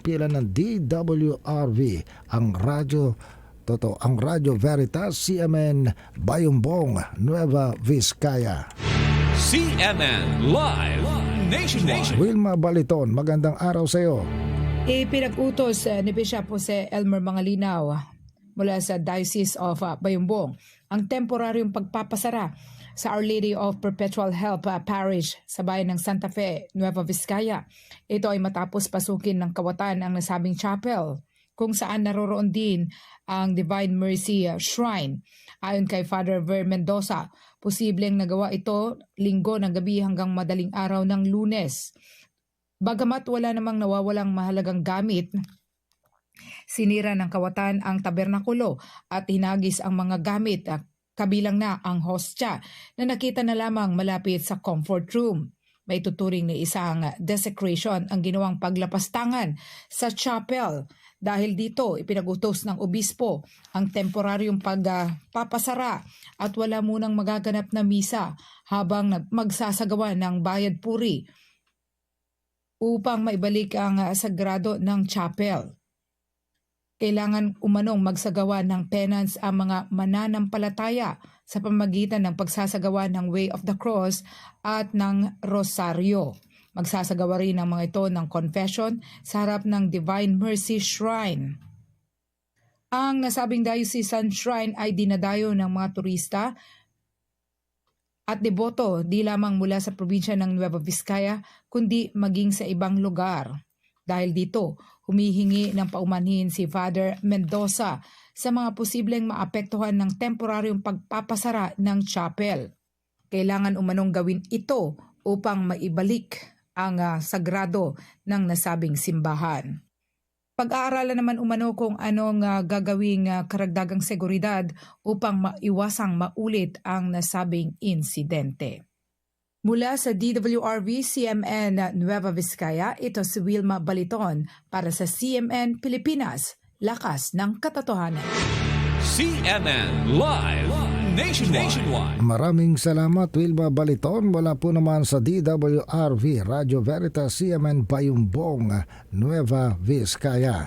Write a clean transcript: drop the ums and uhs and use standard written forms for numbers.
pila ng DWRV, ang Radyo Veritas CMN Bayumbong, Nueva Vizcaya. CMN Live Nationwide. Wilma Baliton, magandang araw sa iyo. Ipinag-utos ni Bishop Jose Elmer Mangalinaw mula sa Diocese of Bayumbong ang temporaryong pagpapasara sa Our Lady of Perpetual Help Parish sa bayan ng Santa Fe, Nueva Vizcaya. Ito ay matapos pasukin ng kawatan ang nasabing chapel kung saan naroroon din ang Divine Mercy Shrine. Ayon kay Father Ver Mendoza, posibleng nagawa ito linggo ng gabi hanggang madaling araw ng Lunes. Bagamat wala namang nawawalang mahalagang gamit, sinira ng kawatan ang tabernakulo at hinagis ang mga gamit, kabilang na ang hostya na nakita na lamang malapit sa comfort room. May tuturing na isang desecration ang ginawang paglapastangan sa chapel. Dahil dito, ipinagutos ng obispo ang temporaryong pagpapasara at wala munang magaganap na misa habang magsasagawa ng bayad puri upang maibalik ang sagrado ng chapel. Kailangan umanong magsagawa ng penance ang mga mananampalataya sa pamamagitan ng pagsasagawa ng Way of the Cross at ng Rosaryo. Magsasagawa rin ang mga ito ng confession sa harap ng Divine Mercy Shrine. Ang nasabing diocesan shrine ay dinadayo ng mga turista at deboto di lamang mula sa probinsya ng Nueva Vizcaya kundi maging sa ibang lugar. Dahil dito, humihingi ng paumanhin si Father Mendoza sa mga posibleng maapektuhan ng temporaryong pagpapasara ng chapel. Kailangan umanong gawin ito upang maibalik ang sagrado ng nasabing simbahan. Pag-aaralan naman umano kung anong gagawing karagdagang seguridad upang maiwasang maulit ang nasabing insidente. Mula sa DWRV CMN Nueva Vizcaya, ito si Wilma Baliton para sa CMN Pilipinas, Lakas ng Katotohanan. CMN Live Nationwide. Maraming salamat, Wilma Baliton. Wala po naman sa DWRV, Radyo Veritas CMN Bayumbong, Nueva Vizcaya.